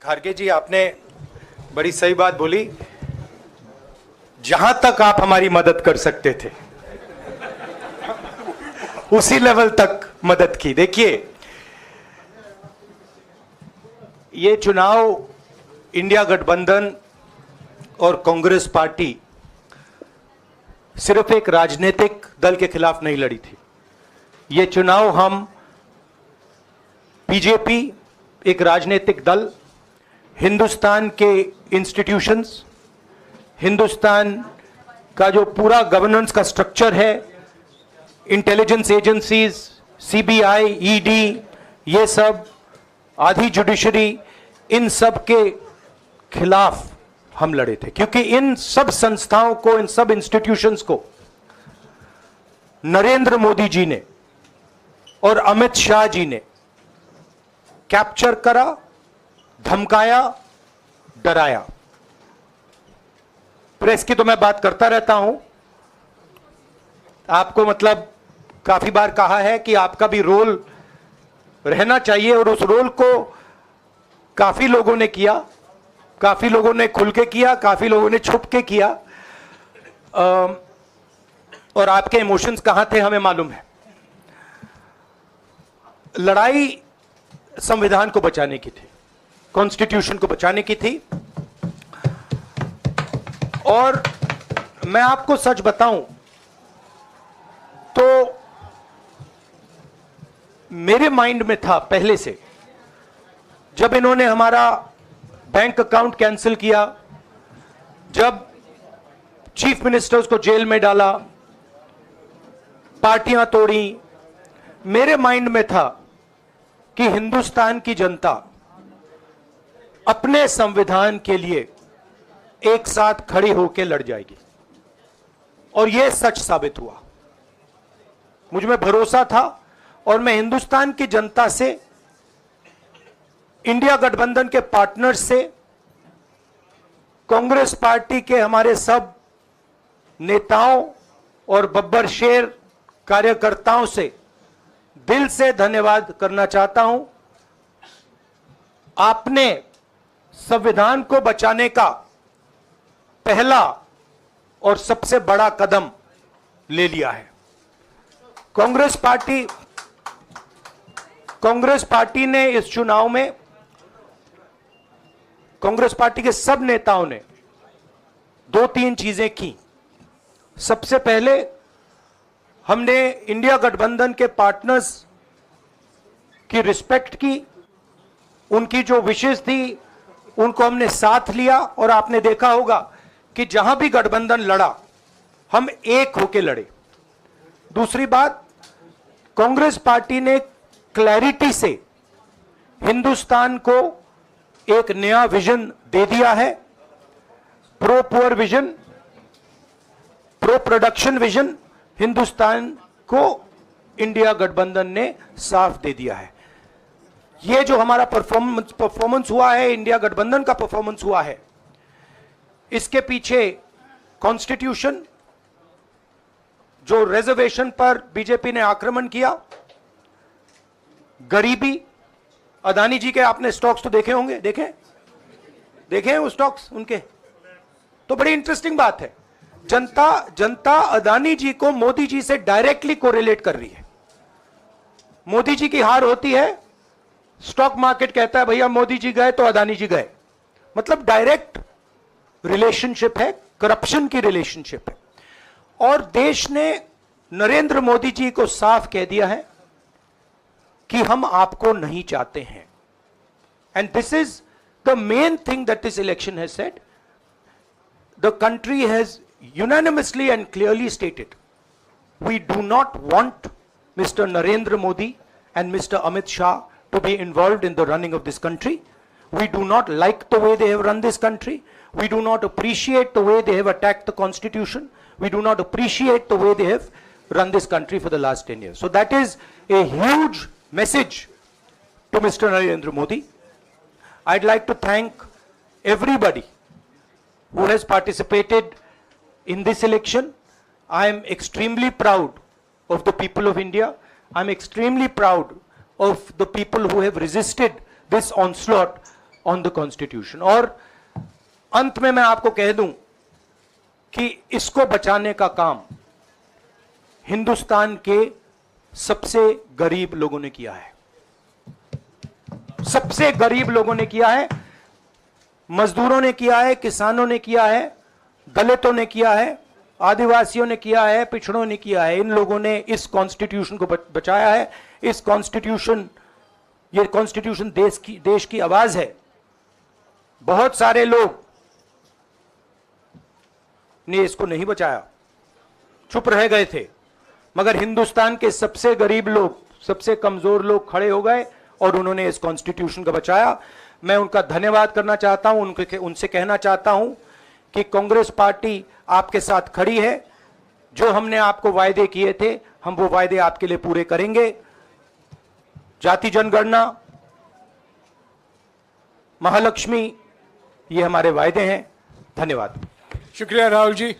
खारगे जी, आपने बड़ी सही बात बोली। जहां तक आप हमारी मदद कर सकते थे उसी लेवल तक मदद की। देखिए, ये चुनाव इंडिया गठबंधन और कांग्रेस पार्टी सिर्फ एक राजनीतिक दल के खिलाफ नहीं लड़ी थी। ये चुनाव हम बीजेपी, एक राजनीतिक दल, हिंदुस्तान के इंस्टीट्यूशंस, हिंदुस्तान का जो पूरा गवर्नेंस का स्ट्रक्चर है, इंटेलिजेंस एजेंसीज, सीबीआई, ईडी, ये सब, आधी जुडिशरी, इन सब के खिलाफ हम लड़े थे। क्योंकि इन सब संस्थाओं को, इन सब इंस्टीट्यूशंस को नरेंद्र मोदी जी ने और अमित शाह जी ने कैप्चर करा, धमकाया, डराया। प्रेस की तो मैं बात करता रहता हूं, आपको मतलब काफी बार कहा है कि आपका भी रोल रहना चाहिए, और उस रोल को काफी लोगों ने किया, काफी लोगों ने खुल के किया, काफी लोगों ने छुप के किया। और आपके इमोशंस कहां थे हमें मालूम है। लड़ाई संविधान को बचाने की थी, कॉन्स्टिट्यूशन को बचाने की थी। और मैं आपको सच बताऊं तो मेरे माइंड में था पहले से, जब इन्होंने हमारा बैंक अकाउंट कैंसिल किया, जब चीफ मिनिस्टर्स को जेल में डाला, पार्टियां तोड़ी, मेरे माइंड में था कि हिंदुस्तान की जनता अपने संविधान के लिए एक साथ खड़ी होकर लड़ जाएगी। और यह सच साबित हुआ। मुझ में भरोसा था और मैं हिंदुस्तान की जनता से, इंडिया गठबंधन के पार्टनर्स से, कांग्रेस पार्टी के हमारे सब नेताओं और बब्बर शेर कार्यकर्ताओं से दिल से धन्यवाद करना चाहता हूं। आपने संविधान को बचाने का पहला और सबसे बड़ा कदम ले लिया है। कांग्रेस पार्टी ने इस चुनाव में, कांग्रेस पार्टी के सब नेताओं ने 2-3 चीजें की। सबसे पहले हमने इंडिया गठबंधन के पार्टनर्स की रिस्पेक्ट की, उनकी जो विशेष थी उनको हमने साथ लिया। और आपने देखा होगा कि जहां भी गठबंधन लड़ा, हम एक होकर लड़े। दूसरी बात, कांग्रेस पार्टी ने क्लैरिटी से हिंदुस्तान को एक नया विजन दे दिया है, pro poor vision, pro production vision. Hindustan को इंडिया गठबंधन ने साफ दे दिया है। यह जो हमारा परफॉर्मेंस हुआ है, इंडिया गठबंधन का परफॉर्मेंस हुआ है, इसके पीछे कॉन्स्टिट्यूशन, जो रिजर्वेशन पर बीजेपी ने आक्रमण किया, गरीबी, अदानी जी के आपने स्टॉक्स तो देखे होंगे, देखे हैं वो स्टॉक्स उनके, तो बड़ी इंटरेस्टिंग बात है। जनता अदानी जी को मोदी जी से डायरेक्टली कोरिलेट कर रही है। मोदी जी की हार होती है, स्टॉक मार्केट कहता है भैया मोदी जी गए तो अदानी जी गए। मतलब डायरेक्ट रिलेशनशिप है, करप्शन की रिलेशनशिप है। और देश ने नरेंद्र मोदी जी को साफ कह दिया है कि हम आपको नहीं चाहते हैं। And this is the main thing that this election has said. The country has unanimously and clearly stated, we do not want Mr. Narendra Modi and Mr. Amit Shah to be involved in the running of this country. We do not like the way they have run this country. We do not appreciate the way they have attacked the constitution. We do not appreciate the way they have run this country for the last 10 years. So that is a huge message to Mr. Narendra Modi. I'd like to thank everybody who has participated in this election. I am extremely proud of the people of India. I'm extremely proud of the people who have resisted this onslaught on the constitution. और अंत में मैं आपको कह दूं कि इसको बचाने का काम हिंदुस्तान के सबसे गरीब लोगों ने किया है, सबसे गरीब लोगों ने किया है, मजदूरों ने किया है, किसानों ने किया है, दलितों ने किया है, आदिवासियों ने किया है, पिछड़ों ने किया है। इन लोगों ने इस कॉन्स्टिट्यूशन को बचाया है। इस कॉन्स्टिट्यूशन, ये कॉन्स्टिट्यूशन देश की आवाज है। बहुत सारे लोग ने इसको नहीं बचाया, चुप रह गए थे, मगर हिंदुस्तान के सबसे गरीब लोग, सबसे कमजोर लोग खड़े हो गए और उन्होंने इस कॉन्स्टिट्यूशन को बचाया। मैं उनका धन्यवाद करना चाहता हूं, उनसे कहना चाहता हूं कि कांग्रेस पार्टी आपके साथ खड़ी है। जो हमने आपको वायदे किए थे, हम वो वायदे आपके लिए पूरे करेंगे। जाति जनगणना, महालक्ष्मी, ये हमारे वायदे हैं। धन्यवाद। शुक्रिया राहुल जी।